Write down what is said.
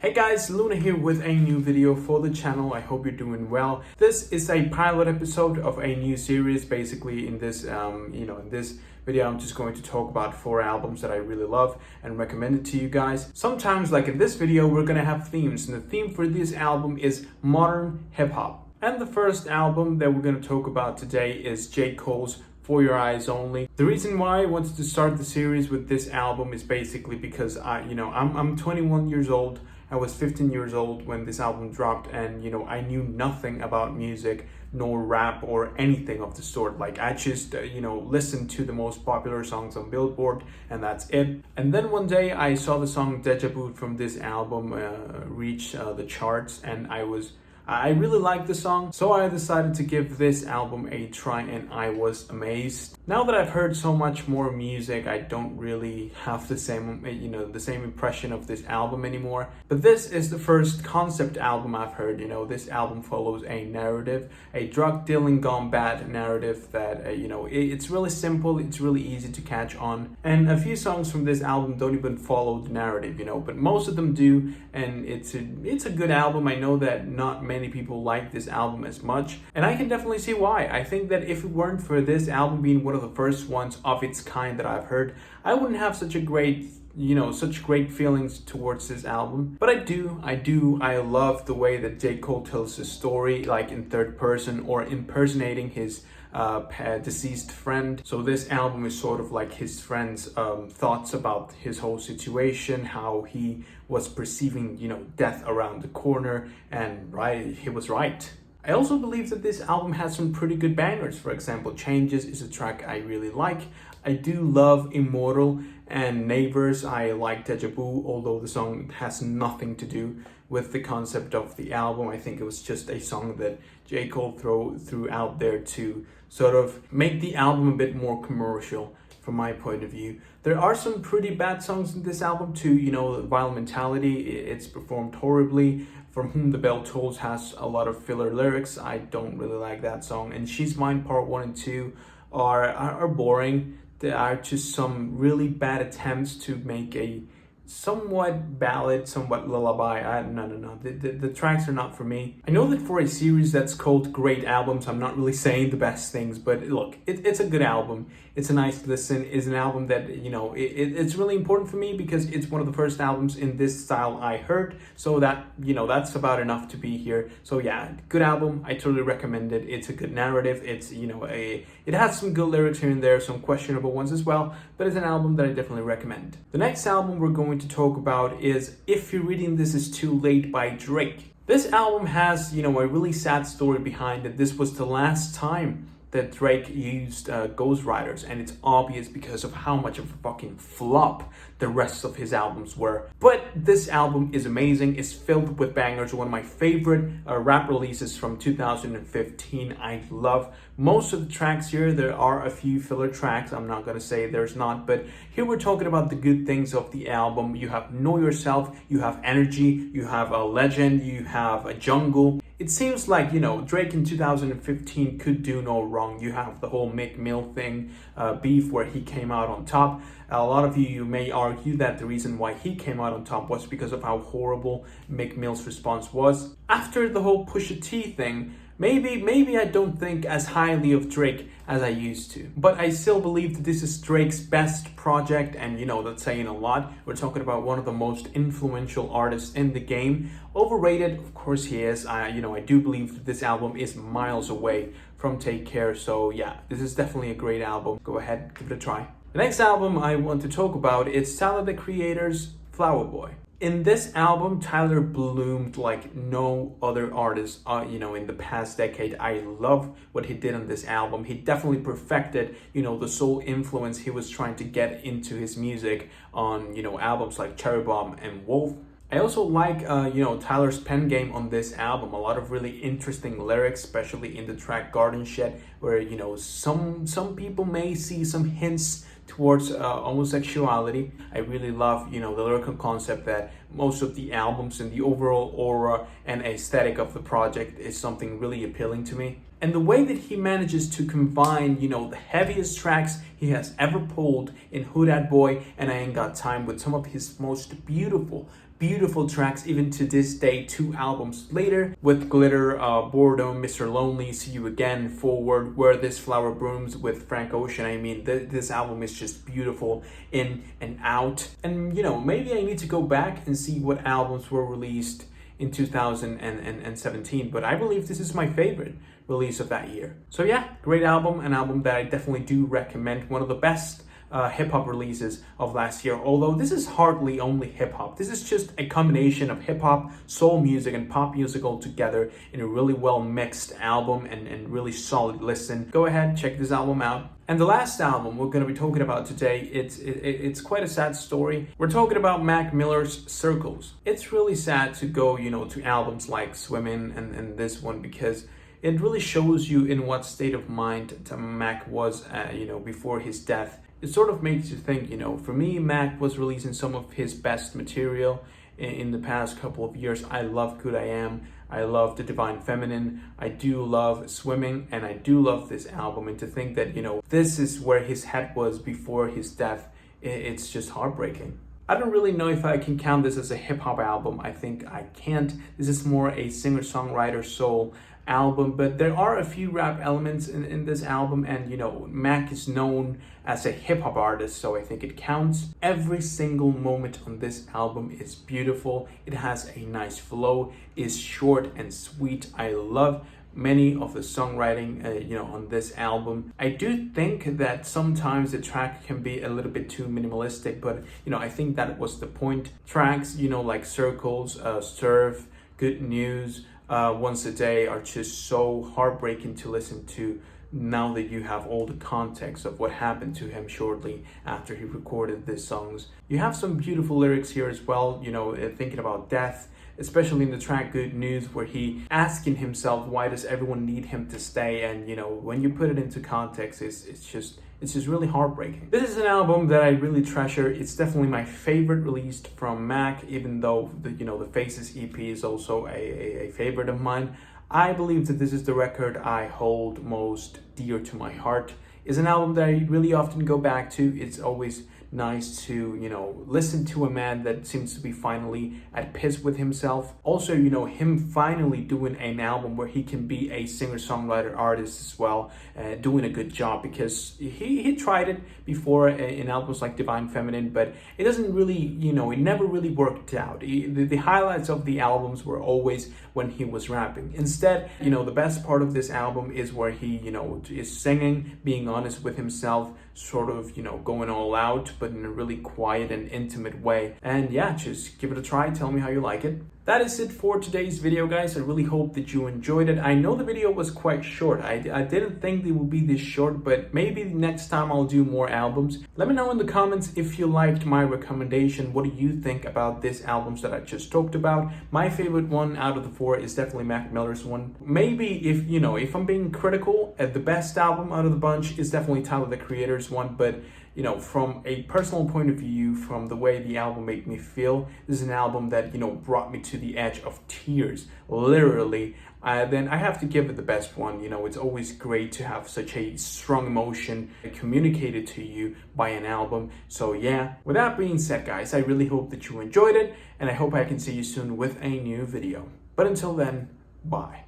Hey guys, Luna here with a new video for the channel. I hope you're doing well. This is a pilot episode of a new series. Basically, in this video, I'm just going to talk about 4 albums that I really love and recommend it to you guys. Sometimes, like in this video, we're gonna have themes, and the theme for this album is modern hip hop. And the first album that we're gonna talk about today is J. Cole's For Your Eyes Only. The reason why I wanted to start the series with this album is basically because I'm 21 years old. I was 15 years old when this album dropped, and I knew nothing about music, nor rap or anything of the sort. Like, I just listened to the most popular songs on Billboard, and that's it. And then one day I saw the song Deja Vu from this album reach the charts, and I really liked the song, so I decided to give this album a try, and I was amazed. Now that I've heard so much more music, I don't really have the same impression of this album anymore. But this is the first concept album I've heard. This album follows a narrative, a drug dealing gone bad narrative that it's really simple, it's really easy to catch on, and a few songs from this album don't even follow the narrative, but most of them do, and it's a good album. I know that not many people like this album as much, and I can definitely see why. I think that if it weren't for this album being one of the first ones of its kind that I've heard, I wouldn't have such great feelings towards this album. But I love the way that J. Cole tells his story, like in third person or impersonating his deceased friend. So this album is sort of like his friend's thoughts about his whole situation, how he was perceiving death around the corner, and he was right. I also believe that this album has some pretty good bangers. For example, Changes is a track I really like. I do love Immortal and Neighbors. I like Deja Vu, although the song has nothing to do with the concept of the album. I think it was just a song that J. Cole threw out there to sort of make the album a bit more commercial from my point of view. There are some pretty bad songs in this album too. Violent Mentality, it's performed horribly. From Whom the Bell Tolls has a lot of filler lyrics. I don't really like that song. And She's Mine Part 1 and 2 are boring. There are just some really bad attempts to make a somewhat ballad, somewhat lullaby. No. The tracks are not for me. I know that for a series that's called Great Albums, I'm not really saying the best things, but look, it's a good album. It's a nice listen. It's an album that, it's really important for me because it's one of the first albums in this style I heard. So that, that's about enough to be here. So yeah, good album. I totally recommend it. It's a good narrative. It's, it has some good lyrics here and there, some questionable ones as well, but it's an album that I definitely recommend. The next album we're going to talk about is If You're Reading This Is Too Late by Drake. This album has, a really sad story behind it. This was the last time that Drake used ghostwriters, and it's obvious because of how much of a fucking flop the rest of his albums were. But this album is amazing. It's filled with bangers. One of my favorite rap releases from 2015. I love most of the tracks here. There are a few filler tracks. I'm not gonna say there's not, but here we're talking about the good things of the album. You have Know Yourself, you have Energy, you have a Legend, you have a Jungle. It seems like, Drake in 2015 could do no wrong. You have the whole Meek Mill thing, beef, where he came out on top. A lot of you may argue that the reason why he came out on top was because of how horrible Meek Mill's response was. After the whole Pusha T thing, Maybe I don't think as highly of Drake as I used to, but I still believe that this is Drake's best project, and that's saying a lot. We're talking about one of the most influential artists in the game. Overrated, of course he is. I do believe that this album is miles away from Take Care, so yeah, this is definitely a great album. Go ahead, give it a try. The next album I want to talk about is Tyler, the Creator's Flower Boy. In this album, Tyler bloomed like no other artist, in the past decade. I love what he did on this album. He definitely perfected, the soul influence he was trying to get into his music on, albums like Cherry Bomb and Wolf. I also like, Tyler's pen game on this album. A lot of really interesting lyrics, especially in the track Garden Shed, where, some people may see some hints towards homosexuality. I really love, the lyrical concept that most of the albums and the overall aura and aesthetic of the project is something really appealing to me. And the way that he manages to combine, the heaviest tracks he has ever pulled in Who Dat Boy and I Ain't Got Time with some of his most beautiful beautiful tracks even to this day, 2 albums later, with Glitter, Boredom, Mr. Lonely, See You Again, Forward, Where This Flower Blooms with Frank Ocean. I mean, this album is just beautiful in and out. And, you know, maybe I need to go back and see what albums were released in 2017, but I believe this is my favorite release of that year. So yeah, great album, an album that I definitely do recommend, one of the best hip-hop releases of last year, although this is hardly only hip-hop. This is just a combination of hip-hop, soul music, and pop music all together in a really well mixed album and really solid listen. Go ahead, check this album out. And the last album we're going to be talking about today, it's quite a sad story. We're talking about Mac Miller's Circles. It's really sad to go, you know, to albums like Swimmin' and this one, because it really shows you in what state of mind Mac was, you know, before his death. It sort of makes you think, you know, for me, Mac was releasing some of his best material in the past couple of years. I love Good I Am. I love The Divine Feminine. I do love Swimming, and I do love this album. And to think that, you know, this is where his head was before his death, it's just heartbreaking. I don't really know if I can count this as a hip-hop album. I think I can't. This is more a singer-songwriter soul album, but there are a few rap elements in this album, and you know, Mac is known as a hip-hop artist, so I think it counts. Every single moment on this album is beautiful. It has a nice flow, is short and sweet. I love many of the songwriting you know, on this album. I do think that sometimes the track can be a little bit too minimalistic, but you know, I think that was the point. Tracks, you know, like Circles, Surf, Good News, Once a Day are just so heartbreaking to listen to now that you have all the context of what happened to him shortly after he recorded these songs. You have some beautiful lyrics here as well, you know, thinking about death, especially in the track Good News, where he asking himself, why does everyone need him to stay? And you know, when you put it into context, it's just really heartbreaking. This is an album that I really treasure. It's definitely my favorite released from Mac, even though the Faces EP is also a favorite of mine. I believe that this is the record I hold most dear to my heart. It's an album that I really often go back to. It's always nice to, you know, listen to a man that seems to be finally at peace with himself. Also, you know, him finally doing an album where he can be a singer-songwriter artist as well, doing a good job, because he tried it before in albums like Divine Feminine, but it doesn't really, you know, it never really worked out. The highlights of the albums were always when he was rapping. Instead, you know, the best part of this album is where he, you know, is singing, being honest with himself, sort of, you know, going all out, but in a really quiet and intimate way. And yeah, just give it a try. Tell me how you like it. That is it for today's video, guys. I really hope that you enjoyed it. I know the video was quite short. I didn't think it would be this short, but maybe next time I'll do more albums. Let me know in the comments if you liked my recommendation. What do you think about these albums that I just talked about? My favorite one out of the 4 is definitely Mac Miller's one. Maybe if I'm being critical, the best album out of the bunch is definitely Tyler the Creator's one, but you know, from a personal point of view, from the way the album made me feel, this is an album that, you know, brought me to the edge of tears, literally. Then I have to give it the best one. You know, it's always great to have such a strong emotion communicated to you by an album. So yeah, with that being said, guys, I really hope that you enjoyed it, and I hope I can see you soon with a new video. But until then, bye.